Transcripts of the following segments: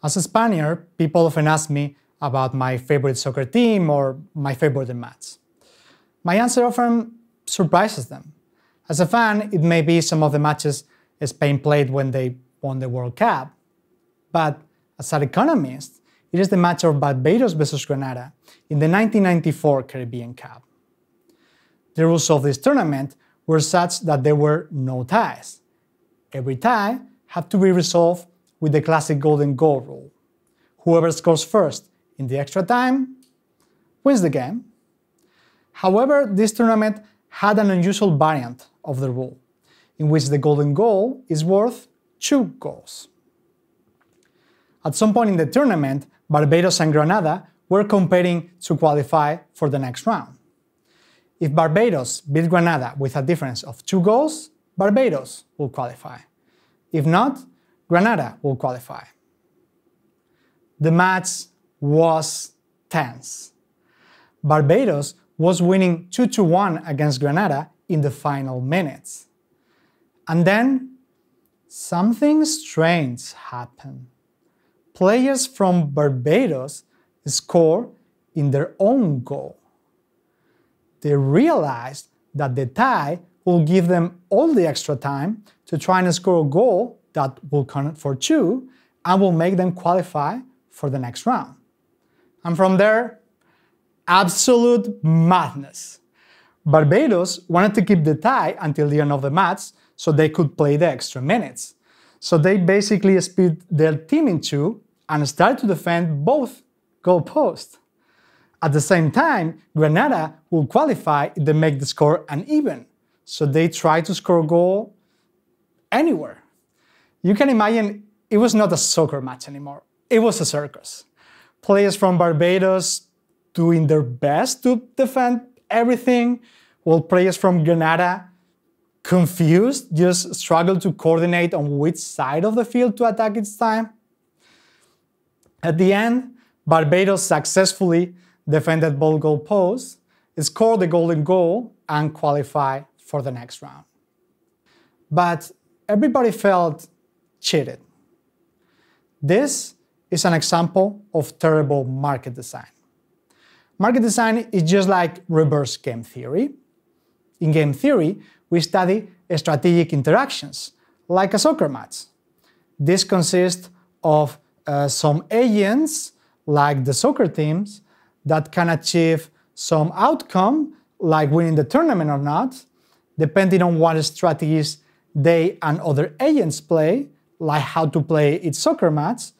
As a Spaniard, people often ask me about my favorite soccer team or my favorite match. My answer often surprises them. As a fan, it may be some of the matches Spain played when they won the World Cup. But as an economist, it is the match of Barbados versus Grenada in the 1994 Caribbean Cup. The rules of this tournament were such that there were no ties. Every tie had to be resolved with the classic golden goal rule. Whoever scores first in the extra time wins the game. However, this tournament had an unusual variant of the rule, in which the golden goal is worth 2 goals. At some point in the tournament, Barbados and Grenada were competing to qualify for the next round. If Barbados beat Grenada with a difference of 2 goals, Barbados will qualify. If not, Grenada will qualify. The match was tense. Barbados was winning 2-1 against Grenada in the final minutes. And then something strange happened. Players from Barbados scored in their own goal. They realized that the tie will give them all the extra time to try and score a goal that will count for 2 and will make them qualify for the next round. And from there, absolute madness. Barbados wanted to keep the tie until the end of the match so they could play the extra minutes. So they basically split their team in 2 and started to defend both goalposts. At the same time, Grenada will qualify if they make the score uneven, so they try to score a goal anywhere. You can imagine it was not a soccer match anymore, it was a circus. Players from Barbados doing their best to defend everything, while players from Grenada, confused, just struggled to coordinate on which side of the field to attack each time. At the end, Barbados successfully defended both goalposts, scored the golden goal, and qualified for the next round. But everybody felt cheated. This is an example of terrible market design. Market design is just like reverse game theory. In game theory, we study strategic interactions, like a soccer match. This consists of some agents, like the soccer teams, that can achieve some outcome, like winning the tournament or not, depending on what strategies they and other agents play, like how to play each soccer match,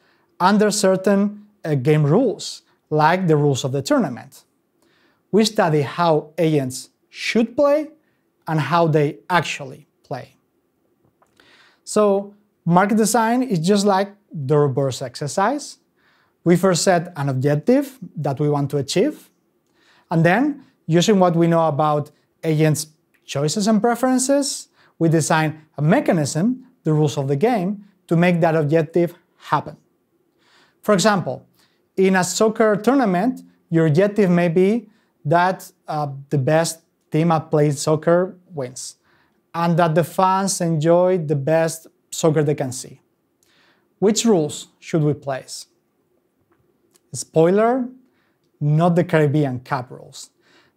under certain game rules, like the rules of the tournament. We study how agents should play and how they actually play. So market design is just like the reverse exercise. We first set an objective that we want to achieve, and then, using what we know about agents' choices and preferences, we design a mechanism, the rules of the game, to make that objective happen. For example, in a soccer tournament, your objective may be that the best team that plays soccer wins, and that the fans enjoy the best soccer they can see. Which rules should we place? Spoiler, not the Caribbean Cup rules.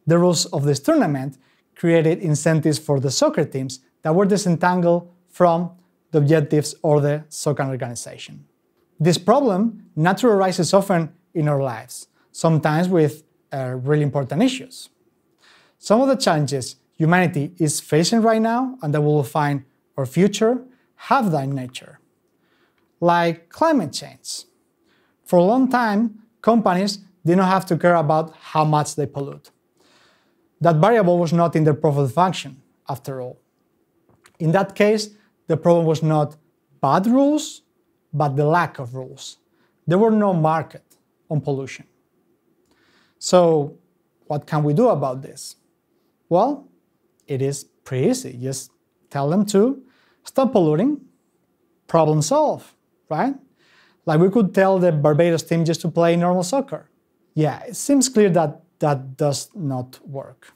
The rules of this tournament created incentives for the soccer teams that were disentangled from the objectives of the soccer organization. This problem naturally arises often in our lives, sometimes with really important issues. Some of the challenges humanity is facing right now and that will define our future have that nature, like climate change. For a long time, companies did not have to care about how much they pollute. That variable was not in their profit function, after all. In that case, the problem was not bad rules, but the lack of rules. There were no market on pollution. So, what can we do about this? Well, it is pretty easy. Just tell them to stop polluting, problem solved, right? Like we could tell the Barbados team just to play normal soccer. Yeah, it seems clear that that does not work.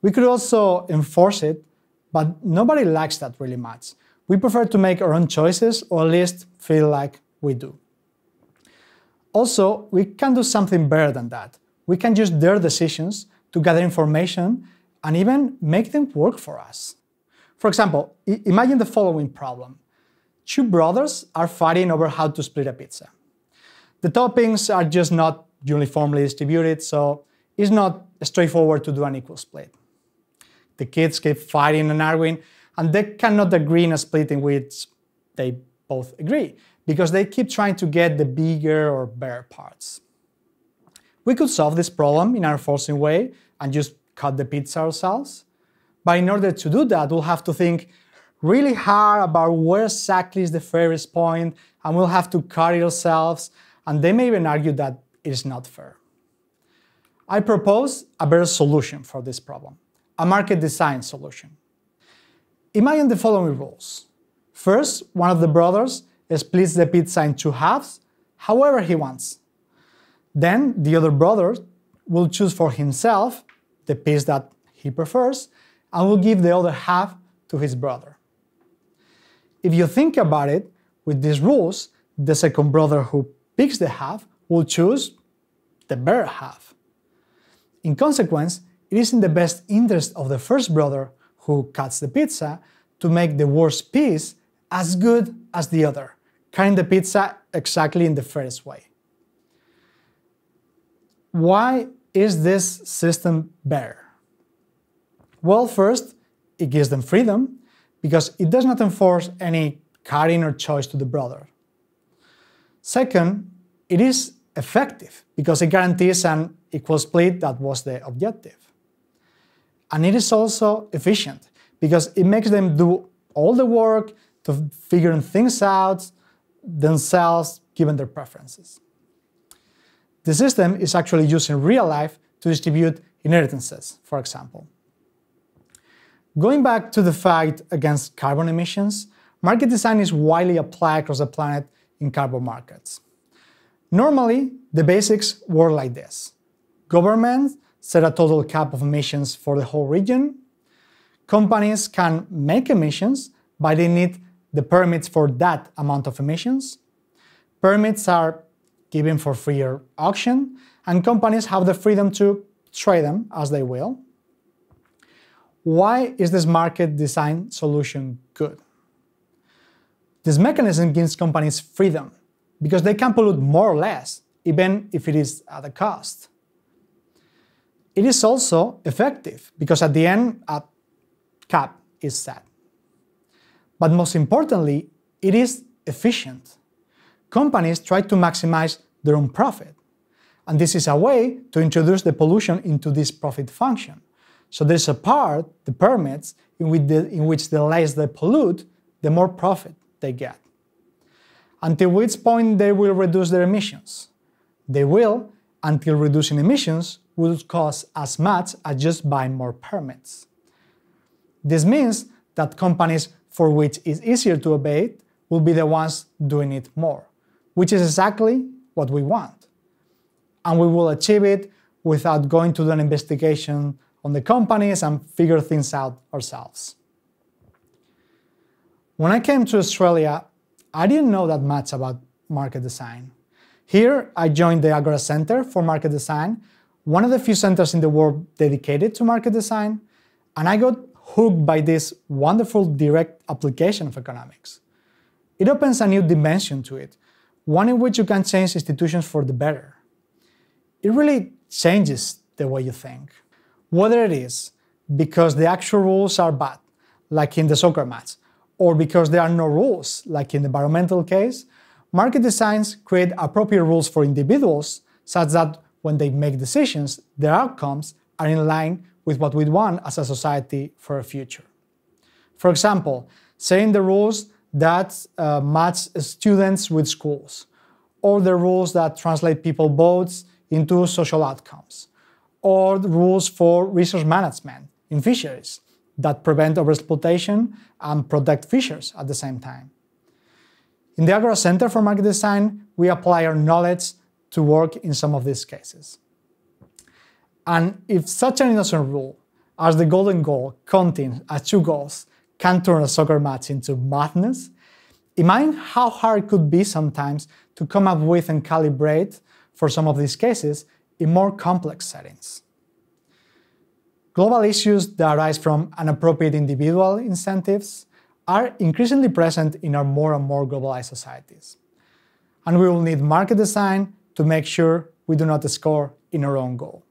We could also enforce it, but nobody likes that really much. We prefer to make our own choices, or at least feel like we do. Also, we can do something better than that. We can use their decisions to gather information and even make them work for us. For example, imagine the following problem. Two brothers are fighting over how to split a pizza. The toppings are just not uniformly distributed, so it's not straightforward to do an equal split. The kids keep fighting and arguing, and they cannot agree on a split in which they both agree, because they keep trying to get the bigger or better parts. We could solve this problem in our forcing way and just cut the pizza ourselves. But in order to do that, we'll have to think really hard about where exactly is the fairest point, and we'll have to cut it ourselves, and they may even argue that it is not fair. I propose a better solution for this problem, a market design solution. Imagine the following rules. First, one of the brothers splits the pizza in two halves, however he wants. Then the other brother will choose for himself the piece that he prefers and will give the other half to his brother. If you think about it, with these rules, the second brother who picks the half will choose the better half. In consequence, it is in the best interest of the first brother who cuts the pizza to make the worst piece as good as the other, cutting the pizza exactly in the fairest way. Why is this system better? Well, first, it gives them freedom because it does not enforce any cutting or choice to the brother. Second, it is effective because it guarantees an equal split that was the objective. And it is also efficient because it makes them do all the work to figure things out themselves given their preferences. The system is actually used in real life to distribute inheritances, for example. Going back to the fight against carbon emissions, market design is widely applied across the planet in carbon markets. Normally, the basics work like this. Governments set a total cap of emissions for the whole region. Companies can make emissions, but they need the permits for that amount of emissions. Permits are given for free or auction, and companies have the freedom to trade them as they will. Why is this market design solution good? This mechanism gives companies freedom because they can pollute more or less, even if it is at a cost. It is also effective because at the end, a cap is set. But most importantly, it is efficient. Companies try to maximize their own profit. And this is a way to introduce the pollution into this profit function. So there's a part, the permits, in which the less they pollute, the more profit they get. Until which point they will reduce their emissions. They will, until reducing emissions will cost as much as just buying more permits. This means that companies for which it's easier to abate will be the ones doing it more, which is exactly what we want. And we will achieve it without going to do an investigation on the companies and figure things out ourselves. When I came to Australia, I didn't know that much about market design. Here, I joined the Agora Center for Market Design, one of the few centers in the world dedicated to market design, and I got hooked by this wonderful direct application of economics. It opens a new dimension to it, one in which you can change institutions for the better. It really changes the way you think. Whether it is because the actual rules are bad, like in the soccer match, or because there are no rules, like in the environmental case, market designs create appropriate rules for individuals such that when they make decisions, their outcomes are in line with what we want as a society for a future. For example, setting the rules that match students with schools, or the rules that translate people's votes into social outcomes, or the rules for resource management in fisheries that prevent overexploitation and protect fishers at the same time. In the Agora Center for Market Design, we apply our knowledge to work in some of these cases. And if such an innocent rule as the golden goal counting as two goals can turn a soccer match into madness, imagine how hard it could be sometimes to come up with and calibrate for some of these cases in more complex settings. Global issues that arise from inappropriate individual incentives are increasingly present in our more and more globalized societies. And we will need market design to make sure we do not score in our own goal.